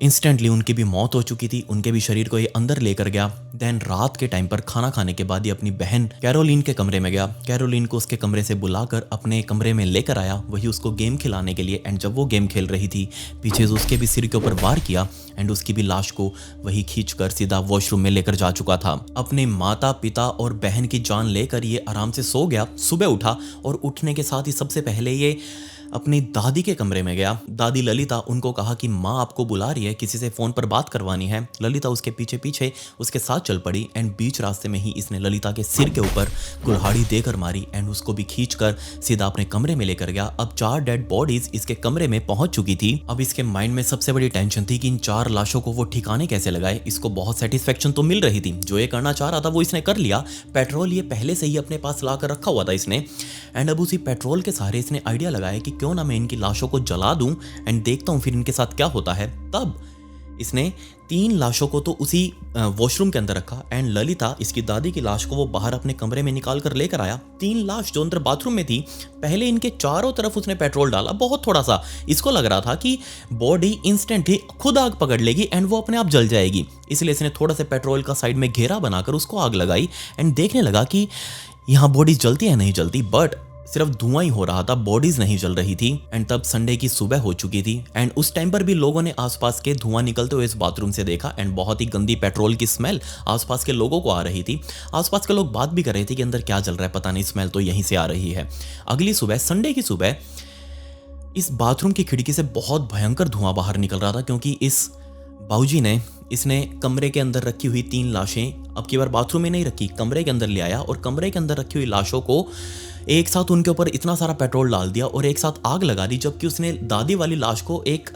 इंस्टेंटली उनकी भी मौत हो चुकी थी, उनके भी शरीर को ये अंदर लेकर गया। देन रात के टाइम पर खाना खाने के बाद ये अपनी बहन कैरोलिन के कमरे में गया, कैरोलिन को उसके कमरे से बुलाकर अपने कमरे में लेकर आया, वही उसको गेम खिलाने के लिए। एंड जब वो गेम खेल रही थी, पीछे से उसके भी सिर के ऊपर वार किया एंड उसकी भी लाश को वही खींचकर सीधा वॉशरूम में लेकर जा चुका था। अपने माता पिता और बहन की जान लेकर ये आराम से सो गया। सुबह उठा और उठने के साथ ही सबसे पहले ये अपनी दादी के कमरे में गया। दादी ललिता उनको कहा कि माँ आपको बुला रही है, किसी से फ़ोन पर बात करवानी है। ललिता उसके पीछे पीछे उसके साथ चल पड़ी एंड बीच रास्ते में ही इसने ललिता के सिर के ऊपर कुल्हाड़ी देकर मारी एंड उसको भी खींचकर सीधा अपने कमरे में लेकर गया। अब 4 डेड बॉडीज इसके कमरे में पहुंच चुकी थी। अब इसके माइंड में सबसे बड़ी टेंशन थी कि इन 4 लाशों को वो ठिकाने कैसे लगाए। इसको बहुत सेटिस्फेक्शन तो मिल रही थी, जो ये करना चाह रहा था वो इसने कर लिया। पेट्रोल ये पहले से ही अपने पास लाकर रखा हुआ था इसने एंड अब उसी पेट्रोल के सहारे इसने आइडिया लगाया कि क्यों ना मैं इनकी लाशों को जला दूं एंड देखता हूं फिर इनके साथ क्या होता है। तब इसने 3 लाशों को तो उसी वॉशरूम के अंदर रखा एंड ललिता इसकी दादी की लाश को वो बाहर अपने कमरे में निकाल कर लेकर आया। 3 लाश जो अंदर बाथरूम में थी, पहले इनके चारों तरफ उसने पेट्रोल डाला, बहुत थोड़ा सा। इसको लग रहा था कि बॉडी इंस्टेंट ही खुद आग पकड़ लेगी एंड वो अपने आप जल जाएगी, इसलिए इसने थोड़ा सा पेट्रोल का साइड में घेरा बनाकर उसको आग लगाई एंड देखने लगा कि यहाँ बॉडी जलती है नहीं जलती, बट सिर्फ धुआं ही हो रहा था, बॉडीज नहीं जल रही थी। एंड तब संडे की सुबह हो चुकी थी एंड उस टाइम पर भी लोगों ने आसपास के धुआं निकलते हुए इस बाथरूम से देखा एंड बहुत ही गंदी पेट्रोल की स्मेल आसपास के लोगों को आ रही थी। आसपास के लोग बात भी कर रहे थे कि अंदर क्या जल रहा है, पता नहीं, स्मेल तो यहीं से आ रही है। अगली सुबह, संडे की सुबह, इस बाथरूम की खिड़की से बहुत भयंकर धुआं बाहर निकल रहा था, क्योंकि इस बाबूजी ने इसने कमरे के अंदर रखी हुई 3 लाशें अब की बार बाथरूम में नहीं रखी, कमरे के अंदर ले आया और कमरे के अंदर रखी हुई लाशों को एक साथ उनके ऊपर इतना सारा पेट्रोल डाल दिया और एक साथ आग लगा दी। जबकि उसने दादी वाली लाश को एक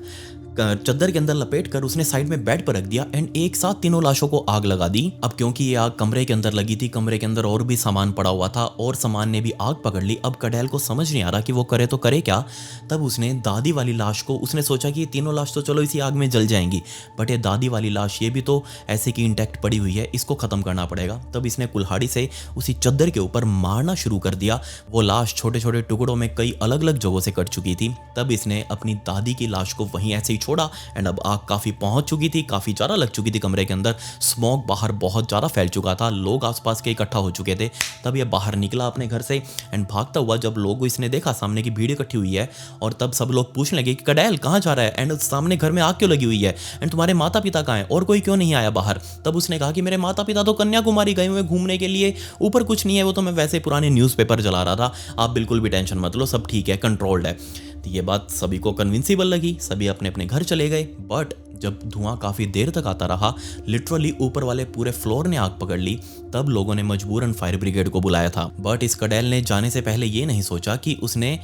चद्दर के अंदर लपेट कर उसने साइड में बेड पर रख दिया एंड एक साथ तीनों लाशों को आग लगा दी। अब क्योंकि ये आग कमरे के अंदर लगी थी, कमरे के अंदर और भी सामान पड़ा हुआ था और सामान ने भी आग पकड़ ली। अब कडेल को समझ नहीं आ रहा कि वो करे तो करे क्या। तब उसने दादी वाली लाश को, उसने सोचा कि ये तीनों लाश तो चलो इसी आग में जल जाएंगी, बट ये दादी वाली लाश ये भी तो ऐसे की इंटैक्ट पड़ी हुई है, इसको खत्म करना पड़ेगा। तब इसने कुल्हाड़ी से उसी चद्दर के ऊपर मारना शुरू कर दिया। वो लाश छोटे छोटे टुकड़ों में कई अलग अलग जगहों से कट चुकी थी। तब इसने अपनी दादी की लाश को वहीं ऐसे ही छोड़ा एंड अब आग काफी पहुंच चुकी थी, काफी ज्यादा लग चुकी थी कमरे के अंदर। स्मोक बाहर बहुत ज्यादा फैल चुका था, लोग आसपास के इकट्ठा हो चुके थे। तब ये बाहर निकला अपने घर से एंड भागता हुआ, जब लोगों इसने देखा सामने की भीड़ इकट्ठी हुई है और तब सब लोग पूछने लगे कि कडेल कहाँ जा रहा है एंड सामने घर में आग क्यों लगी हुई है एंड तुम्हारे माता पिता कहाँ हैं और कोई क्यों नहीं आया बाहर। तब उसने कहा कि मेरे माता पिता तो कन्याकुमारी गए हुए घूमने के लिए, ऊपर कुछ नहीं है, वो तो मैं वैसे पुराने न्यूज़पेपर चला रहा था, आप बिल्कुल भी टेंशन मत लो, सब ठीक है, कंट्रोल्ड है। तो ये बात सभी को कन्विंसिबल लगी, सभी अपने अपने घर चले गए। बट जब धुआं काफ़ी देर तक आता रहा, लिटरली ऊपर वाले पूरे फ्लोर ने आग पकड़ ली, तब लोगों ने मजबूरन फायर ब्रिगेड को बुलाया था। बट इस कडेल ने जाने से पहले ये नहीं सोचा कि उसने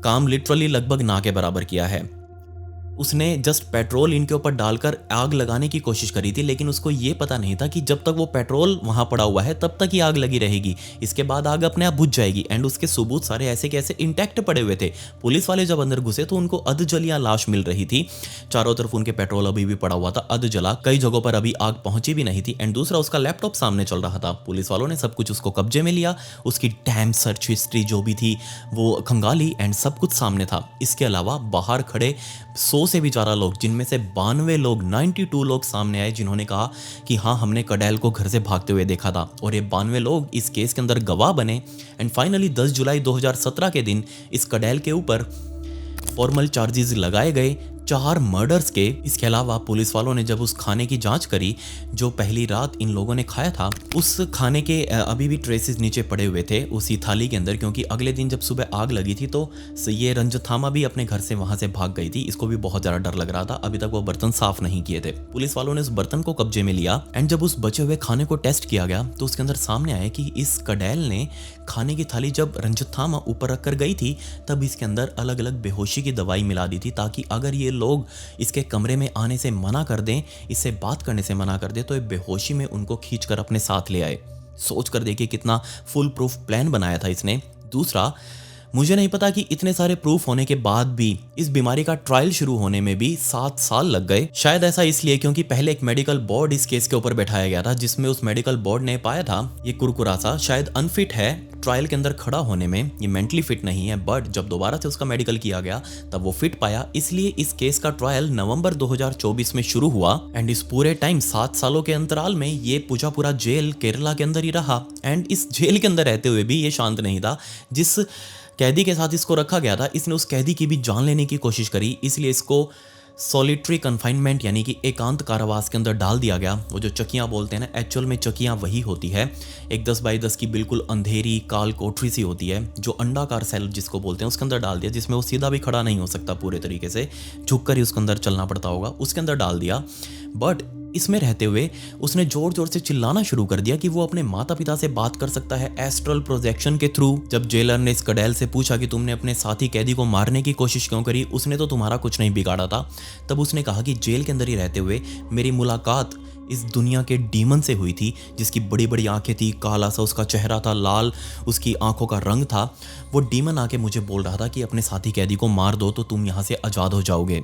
काम लिटरली लगभग ना के बराबर किया है। उसने जस्ट पेट्रोल इनके ऊपर डालकर आग लगाने की कोशिश करी थी, लेकिन उसको ये पता नहीं था कि जब तक वो पेट्रोल वहां पड़ा हुआ है तब तक ही आग लगी रहेगी, इसके बाद आग अपने आप बुझ जाएगी। एंड उसके सबूत सारे ऐसे के ऐसे इंटैक्ट पड़े हुए थे। पुलिस वाले जब अंदर घुसे तो उनको अधजलियां लाश मिल रही थी, चारों तरफ उनके पेट्रोल अभी भी पड़ा हुआ था अधजला, कई जगहों पर अभी आग पहुंची भी नहीं थी। एंड दूसरा, उसका लैपटॉप सामने चल रहा था। पुलिस वालों ने सब कुछ उसको कब्जे में लिया, उसकी डैम सर्च हिस्ट्री जो भी थी वो खंगाली एंड सब कुछ सामने था। इसके अलावा बाहर खड़े 100 से भी ज़्यादा लोग, जिनमें से 92 लोग, 92 लोग सामने आए जिन्होंने कहा कि हाँ, हमने कडेल को घर से भागते हुए देखा था। और ये 92 लोग इस केस के अंदर गवाह बने। एंड फाइनली 10 जुलाई 2017 के दिन इस कडेल के ऊपर फॉर्मल चार्जेस लगाए गए 4 मर्डर्स के। इसके अलावा पुलिस वालों ने जब उस खाने की जांच करी जो पहली रात इन लोगों ने खाया था, उस खाने के अभी भी ट्रेसेस नीचे पड़े हुए थे उसी थाली के अंदर, क्योंकि अगले दिन जब सुबह आग लगी थी तो ये रंजथामा भी अपने घर से वहां से भाग गई थी। इसको भी बहुत ज़्यादा डर लग रहा था, अभी तक वो बर्तन साफ नहीं किए थे। पुलिस वालों ने उस बर्तन को कब्जे में लिया एंड जब उस बचे हुए खाने को टेस्ट किया गया तो उसके अंदर सामने आया कि इस कडेल ने खाने की थाली जब रंजथामा ऊपर रख कर गई थी तब इसके अंदर अलग अलग बेहोशी की दवाई मिला दी थी, ताकि अगर ये लोग इसके कमरे में आने से मना कर दें, इससे बात करने से मना कर दें, तो ये बेहोशी में उनको खींचकर अपने साथ ले आए। सोच कर देखिए कितना फुल प्रूफ प्लान बनाया था इसने। दूसरा, मुझे नहीं पता कि इतने सारे प्रूफ होने के बाद भी इस बीमारी का ट्रायल शुरू होने में भी 7 साल लग गए। शायद ऐसा इसलिए क्योंकि पहले एक मेडिकल बोर्ड इस केस के ऊपर बैठाया गया था, जिसमें उस मेडिकल बोर्ड ने पाया था ये कुरकुरासा शायद अनफिट है ट्रायल के अंदर खड़ा होने में, ये मेंटली फिट नहीं है। बट जब दोबारा से उसका मेडिकल किया गया तब वो फिट पाया, इसलिए इस केस का ट्रायल नवंबर 2024 में शुरू हुआ। एंड इस पूरे टाइम 7 सालों के अंतराल में ये पूरा जेल केरला के अंदर ही रहा। एंड इस जेल के अंदर रहते हुए भी ये शांत नहीं था। जिस कैदी के साथ इसको रखा गया था, इसने उस कैदी की भी जान लेने की कोशिश करी, इसलिए इसको सॉलिटरी कन्फाइनमेंट यानी कि एकांत कारावास के अंदर डाल दिया गया। वो जो चकियाँ बोलते हैं ना, एक्चुअल में चकियाँ वही होती है, एक 10 बाई 10 की बिल्कुल अंधेरी काल कोठरी सी होती है, जो अंडाकार सेल जिसको बोलते हैं उसके अंदर डाल दिया, जिसमें वो सीधा भी खड़ा नहीं हो सकता पूरे तरीके से, झुक कर ही उसके अंदर चलना पड़ता होगा, उसके अंदर डाल दिया। बट इसमें रहते हुए उसने जोर जोर से चिल्लाना शुरू कर दिया कि वो अपने माता पिता से बात कर सकता है एस्ट्रल प्रोजेक्शन के थ्रू। जब जेलर ने इस कडेल से पूछा कि तुमने अपने साथी कैदी को मारने की कोशिश क्यों करी, उसने तो तुम्हारा कुछ नहीं बिगाड़ा था, तब उसने कहा कि जेल के अंदर ही रहते हुए मेरी मुलाकात इस दुनिया के डीमन से हुई थी, जिसकी बड़ी बड़ी आंखें थी, काला सा उसका चेहरा था, लाल उसकी आंखों का रंग था। वो डीमन आके मुझे बोल रहा था कि अपने साथी कैदी को मार दो तो तुम यहाँ से आज़ाद हो जाओगे।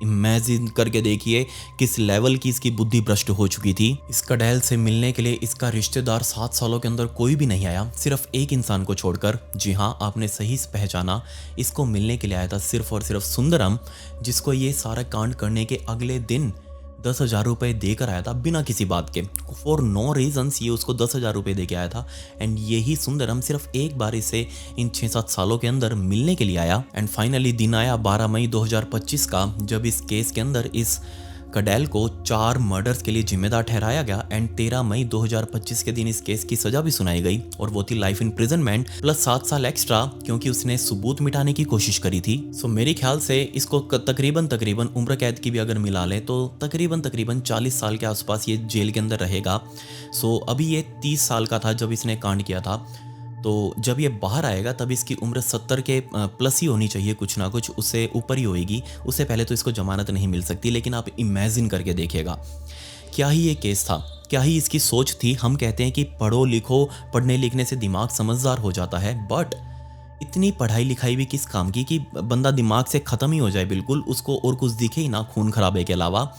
इमेजिन करके देखिए किस लेवल की इसकी बुद्धि भ्रष्ट हो चुकी थी। इस कडेल से मिलने के लिए इसका रिश्तेदार 7 सालों के अंदर कोई भी नहीं आया, सिर्फ एक इंसान को छोड़कर। जी हाँ, आपने सही पहचाना, इसको मिलने के लिए आया था सिर्फ और सिर्फ सुंदरम, जिसको ये सारा कांड करने के अगले दिन 10,000 रुपये देकर आया था बिना किसी बात के। फॉर नो रीजन्स ये उसको 10,000 रुपये दे के आया था। एंड यही सुंदरम सिर्फ एक बार इसे इन 6-7 सालों के अंदर मिलने के लिए आया। एंड फाइनली दिन आया 12 मई 2025 का, जब इस केस के अंदर इस कडेल को 4 मर्डर्स के लिए जिम्मेदार ठहराया गया। एंड 13 मई 2025 के दिन इस केस की सजा भी सुनाई गई, और वो थी लाइफ इम्प्रिजनमेंट प्लस 7 साल एक्स्ट्रा, क्योंकि उसने सबूत मिटाने की कोशिश करी थी। सो मेरे ख्याल से इसको तकरीबन उम्र कैद की भी अगर मिला ले तो तकरीबन 40 साल के आसपास ये जेल के अंदर रहेगा। सो अभी ये 30 साल का था जब इसने कांड किया था, तो जब ये बाहर आएगा तब इसकी उम्र 70 के प्लस ही होनी चाहिए, कुछ ना कुछ उससे ऊपर ही होएगी। उससे पहले तो इसको जमानत नहीं मिल सकती। लेकिन आप इमेजिन करके देखिएगा, क्या ही ये केस था, क्या ही इसकी सोच थी। हम कहते हैं कि पढ़ो लिखो, पढ़ने लिखने से दिमाग समझदार हो जाता है, बट इतनी पढ़ाई लिखाई भी किस काम की कि बंदा दिमाग से ख़त्म ही हो जाए बिल्कुल, उसको और कुछ दिखे ही ना खून खराबे के अलावा।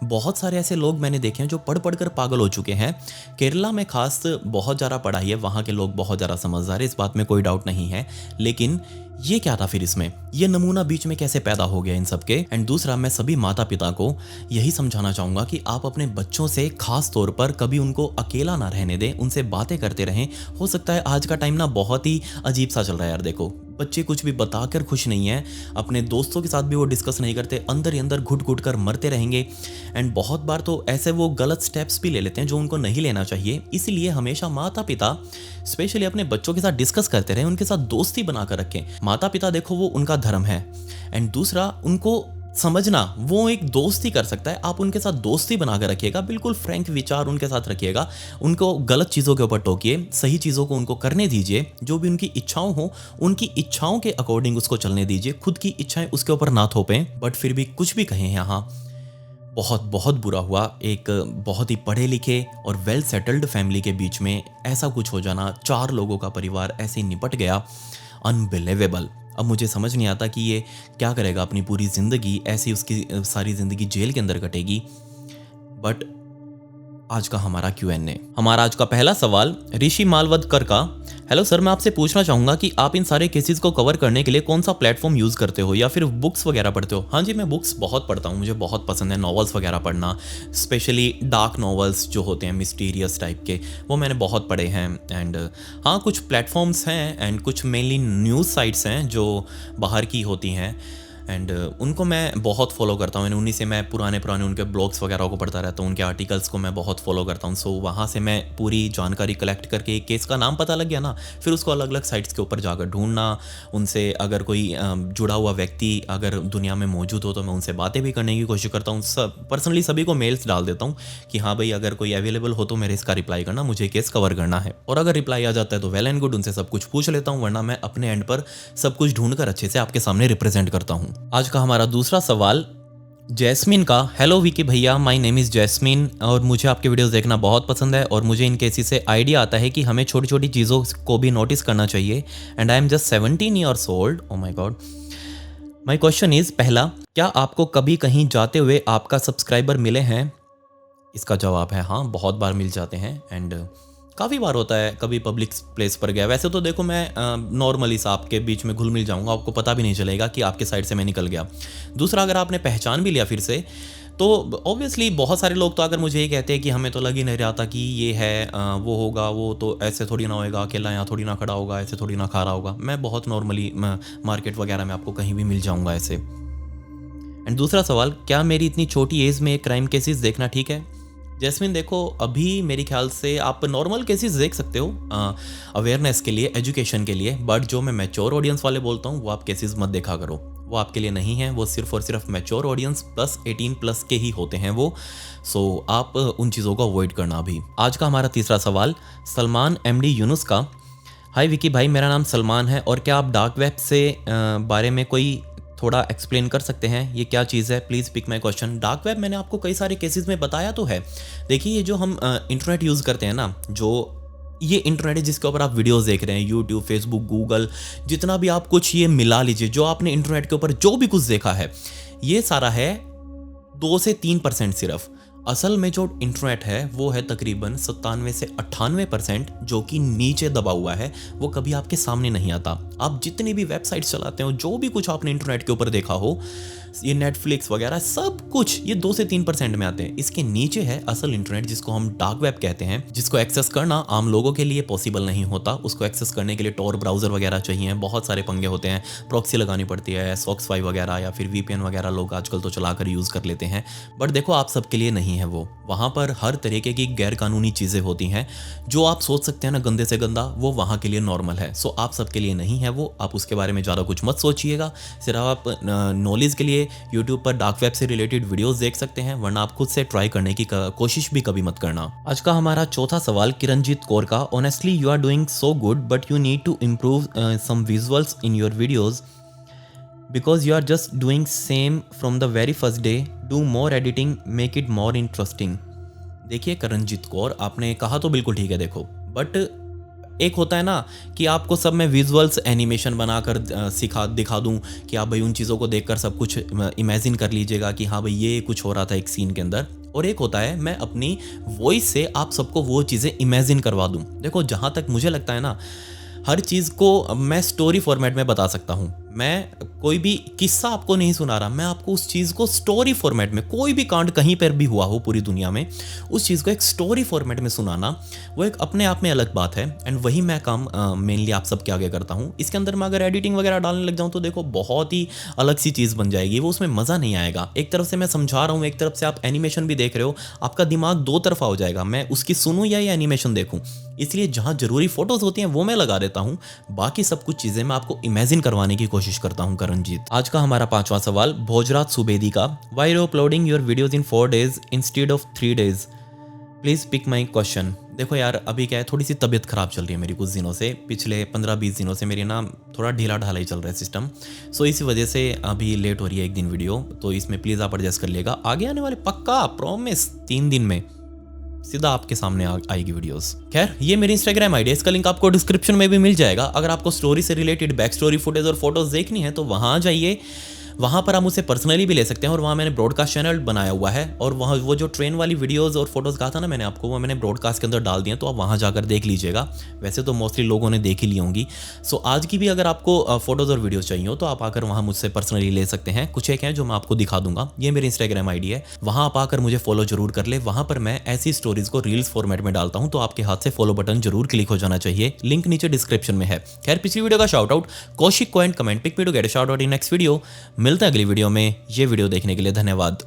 बहुत सारे ऐसे लोग मैंने देखे हैं जो पढ़ पढ़ कर पागल हो चुके हैं। केरला में खास बहुत ज़्यादा पढ़ाई है, वहाँ के लोग बहुत ज़्यादा समझदार है, इस बात में कोई डाउट नहीं है। लेकिन ये क्या था फिर इसमें, ये नमूना बीच में कैसे पैदा हो गया इन सब के। एंड दूसरा, मैं सभी माता पिता को यही समझाना चाहूँगा कि आप अपने बच्चों से खास तौर पर कभी उनको अकेला ना रहने दें, उनसे बातें करते रहें। हो सकता है आज का टाइम ना बहुत ही अजीब सा चल रहा है यार, देखो बच्चे कुछ भी बताकर खुश नहीं है, अपने दोस्तों के साथ भी वो डिस्कस नहीं करते, अंदर ही अंदर घुट घुट कर मरते रहेंगे। एंड बहुत बार तो ऐसे वो गलत स्टेप्स भी ले लेते हैं जो उनको नहीं लेना चाहिए। इसलिए हमेशा माता पिता स्पेशली अपने बच्चों के साथ डिस्कस करते रहें, उनके साथ दोस्ती बनाकर रखें। माता पिता देखो वो उनका धर्म है, एंड दूसरा उनको समझना वो एक दोस्ती कर सकता है, आप उनके साथ दोस्ती बनाकर रखिएगा, बिल्कुल फ्रैंक विचार उनके साथ रखिएगा। उनको गलत चीज़ों के ऊपर टोकिए, सही चीज़ों को उनको करने दीजिए, जो भी उनकी इच्छाओं हो उनकी इच्छाओं के अकॉर्डिंग उसको चलने दीजिए, खुद की इच्छाएं उसके ऊपर ना थोपें। बट फिर भी कुछ भी कहें, यहाँ बहुत बहुत बुरा हुआ, एक बहुत ही पढ़े लिखे और वेल सेटल्ड फैमिली के बीच में ऐसा कुछ हो जाना, 4 लोगों का परिवार ऐसे निपट गया, अनबिलीवेबल। अब मुझे समझ नहीं आता कि ये क्या करेगा अपनी पूरी ज़िंदगी, ऐसी उसकी सारी ज़िंदगी जेल के अंदर कटेगी। बट आज का हमारा Q&A, हमारा आज का पहला सवाल ऋषि मालवदकर का। हेलो सर, मैं आपसे पूछना चाहूँगा कि आप इन सारे केसेस को कवर करने के लिए कौन सा प्लेटफॉर्म यूज़ करते हो या फिर बुक्स वगैरह पढ़ते हो? हाँ जी, मैं बुक्स बहुत पढ़ता हूँ, मुझे बहुत पसंद है नॉवेल्स वगैरह पढ़ना, स्पेशली डार्क नॉवेल्स जो होते हैं मिस्टीरियस टाइप के, वो मैंने बहुत पढ़े हैं। एंड हाँ, कुछ प्लेटफॉर्म्स हैं एंड कुछ मेनली न्यूज़ साइट्स हैं जो बाहर की होती हैं, एंड उनको मैं बहुत फॉलो करता हूँ। उन्हीं से मैं पुराने उनके ब्लॉग्स वगैरह को पढ़ता रहता हूँ, उनके आर्टिकल्स को मैं बहुत फॉलो करता हूँ। सो वहाँ से मैं पूरी जानकारी कलेक्ट करके, एक केस का नाम पता लग गया ना, फिर उसको अलग अलग साइट्स के ऊपर जाकर ढूंढना, उनसे अगर कोई जुड़ा हुआ व्यक्ति अगर दुनिया में मौजूद हो तो मैं उनसे बातें भी करने की कोशिश करता हूँ। पर्सनली सभी को मेल्स डाल देता हूँ कि हाँ भाई, अगर कोई अवेलेबल हो तो मेरे इसका रिप्लाई करना, मुझे केस कवर करना है। और अगर रिप्लाई आ जाता है तो वेल एंड गुड, उनसे सब कुछ पूछ लेता हूँ, वरना मैं अपने एंड पर सब कुछ ढूंढ कर अच्छे से आपके सामने रिप्रेजेंट करता हूँ। आज का हमारा दूसरा सवाल जैस्मिन का। हेलो विकी भैया, माय नेम इज़ जैस्मिन और मुझे आपके वीडियोस देखना बहुत पसंद है और मुझे इन केसेस से आइडिया आता है कि हमें छोटी छोटी चीज़ों को भी नोटिस करना चाहिए। And I am just 17 years old. Oh my God. My question is, पहला, क्या आपको कभी कहीं जाते हुए आपका सब्सक्राइबर मिले हैं? इसका जवाब है हाँ, बहुत बार मिल जाते हैं। एंड काफ़ी बार होता है, कभी पब्लिक प्लेस पर गया, वैसे तो देखो मैं नॉर्मली सा आपके बीच में घुल मिल जाऊंगा, आपको पता भी नहीं चलेगा कि आपके साइड से मैं निकल गया। दूसरा, अगर आपने पहचान भी लिया फिर से, तो ऑब्वियसली बहुत सारे लोग तो अगर मुझे ये कहते हैं कि हमें तो लग ही नहीं रहा था कि ये है, वो होगा, वो तो ऐसे थोड़ी ना होएगा, अकेला यहाँ थोड़ी ना खड़ा होगा, ऐसे थोड़ी ना खा रहा होगा। मैं बहुत नॉर्मली मार्केट वगैरह में आपको कहीं भी मिल जाऊँगा ऐसे। एंड दूसरा सवाल, क्या मेरी इतनी छोटी एज में क्राइम केसेस देखना ठीक है? जैस्मिन देखो, अभी मेरे ख्याल से आप नॉर्मल केसेस देख सकते हो अवेयरनेस के लिए, एजुकेशन के लिए, बट जो मैं मैच्योर ऑडियंस वाले बोलता हूँ वो आप केसेस मत देखा करो, वो आपके लिए नहीं है। वो सिर्फ और सिर्फ मैच्योर ऑडियंस प्लस 18 प्लस के ही होते हैं वो। सो आप उन चीज़ों को अवॉइड करना। अभी आज का हमारा तीसरा सवाल सलमान एमडी यूनुस का। हाय विकी भाई, मेरा नाम सलमान है और क्या आप डार्क वेब से बारे में कोई थोड़ा एक्सप्लेन कर सकते हैं, ये क्या चीज़ है? Please pick my question. Dark web मैंने आपको कई सारे केसेस में बताया तो है। देखिए, ये जो हम इंटरनेट यूज़ करते हैं ना, जो ये इंटरनेट है जिसके ऊपर आप वीडियोस देख रहे हैं, यूट्यूब, फेसबुक, गूगल, जितना भी आप कुछ ये मिला लीजिए, जो आपने इंटरनेट के ऊपर जो भी कुछ देखा है, ये सारा है 2 से 3% सिर्फ। असल में जो इंटरनेट है वो है तकरीबन 97 से 98%, जो कि नीचे दबा हुआ है, वो कभी आपके सामने नहीं आता। आप जितनी भी वेबसाइट्स चलाते हो, जो भी कुछ आपने इंटरनेट के ऊपर देखा हो, ये नेटफ्लिक्स वगैरह सब कुछ, ये 2 से 3% में आते हैं। इसके नीचे है असल इंटरनेट, जिसको हम डार्क वेब कहते हैं, जिसको एक्सेस करना आम लोगों के लिए पॉसिबल नहीं होता। उसको एक्सेस करने के लिए टॉर ब्राउज़र वगैरह चाहिए, बहुत सारे पंगे होते हैं, प्रॉक्सी लगानी पड़ती है, सॉक्स 5 वगैरह या फिर वीपीएन वगैरह लोग आजकल तो चलाकर यूज़ कर लेते हैं। बट देखो, आप सबके लिए नहीं है वो। वहाँ पर हर तरीके की गैर कानूनी चीज़ें होती हैं, जो आप सोच सकते हैं ना गंदे से गंदा, वो वहाँ के लिए नॉर्मल है। सो आप सबके लिए नहीं है वो। आप उसके बारे में ज़्यादा कुछ मत सोचिएगा। सिर्फ आप नॉलेज के लिए यूट्यूब पर डार्क वेब से रिलेटेड वीडियोस देख सकते हैं, वरना आप खुद से ट्राई करने की कोशिश भी कभी मत करना। आज का हमारा चौथा सवाल किरणजीत कौर का। Honestly you are doing so good but you need to improve some visuals in your videos because you are just doing same from the very first day. Do more editing, make it more interesting. देखिए करणजीत कौर, आपने कहा तो बिल्कुल ठीक है। देखो, but एक होता है ना कि आपको सब मैं विजुअल्स एनिमेशन बनाकर दिखा दूं कि आप भाई उन चीज़ों को देखकर सब कुछ इमेजिन कर लीजिएगा कि हाँ भाई ये कुछ हो रहा था एक सीन के अंदर। और एक होता है मैं अपनी वॉइस से आप सबको वो चीज़ें इमेजिन करवा दूं। देखो, जहाँ तक मुझे लगता है ना, हर चीज़ को मैं स्टोरी फॉर्मेट में बता सकता हूँ। मैं कोई भी किस्सा आपको नहीं सुना रहा, मैं आपको उस चीज़ को स्टोरी फॉर्मेट में, कोई भी कांड कहीं पर भी हुआ हो पूरी दुनिया में, उस चीज़ को एक स्टोरी फॉर्मेट में सुनाना, वो एक अपने आप में अलग बात है। एंड वही मैं काम मेनली आप सबके आगे करता हूँ। इसके अंदर मैं अगर एडिटिंग वगैरह डालने लग जाऊँ तो देखो बहुत ही अलग सी चीज़ बन जाएगी, वो उसमें मज़ा नहीं आएगा। एक तरफ से मैं समझा रहा हूँ, एक तरफ से आप एनिमेशन भी देख रहे हो, आपका दिमाग दो तरफा हो जाएगा। मैं उसकी सुनूँ या ये एनिमेशन देखूँ, इसलिए जहाँ ज़रूरी फ़ोटोज़ होती हैं वो मैं लगा देता हूँ, बाकी सब कुछ चीज़ें मैं आपको इमेजिन करवाने की कोशिश करता हूँ। करणजीत। आज का हमारा पांचवा सवाल भोजराज सुबेदी का। Why are you uploading your videos in 4 days instead of 3 days? Please pick my question. देखो यार, अभी क्या है, थोड़ी सी तबीयत ख़राब चल रही है मेरी कुछ दिनों से, पिछले 15-20 दिनों से मेरी ना थोड़ा ढीला ढाला ही चल रहा है सिस्टम। सो इसी वजह से अभी लेट हो रही है एक दिन वीडियो, तो इसमें प्लीज़ आप एडजस्ट कर लेगा। आगे आने वाले पक्का प्रॉमिस 3 दिन में सीधा आपके सामने आएगी वीडियोस। खैर, ये मेरी इंस्टाग्राम आईडी है, इसका लिंक आपको डिस्क्रिप्शन में भी मिल जाएगा। अगर आपको स्टोरी से रिलेटेड बैक स्टोरी फुटेज और फोटोज देखनी है तो वहाँ जाइए, वहाँ पर आप मुझसे पर्सनली भी ले सकते हैं। और वहाँ मैंने ब्रॉडकास्ट चैनल बनाया हुआ है, और वहाँ वो जो ट्रेन वाली वीडियोस और फोटोज़ कहा था ना मैंने आपको, वो मैंने ब्रॉडकास्ट के अंदर डाल दिए, तो आप वहाँ जाकर देख लीजिएगा। वैसे तो मोस्टली लोगों ने देख ही ली होंगी। सो आज की भी अगर आपको फोटोज़ और वीडियोज़ चाहिए हो तो आप आकर वहाँ मुझसे पर्सनली ले सकते हैं। कुछ एक हैं जो मैं आपको दिखा दूंगा। ये मेरी इंस्टाग्राम आईडी है, वहाँ आप आकर मुझे फॉलो जरूर कर ले। वहाँ पर मैं ऐसी स्टोरीज को रील्स फॉर्मेट में डालता हूँ, तो आपके हाथ से फॉलो बटन जरूर क्लिक हो जाना चाहिए। लिंक नीचे डिस्क्रिप्शन में है। खैर, पिछली वीडियो का शाउट आउट कौशिक को and comment pick me to get a shout out in next video. मिलते हैं अगली वीडियो में। ये वीडियो देखने के लिए धन्यवाद।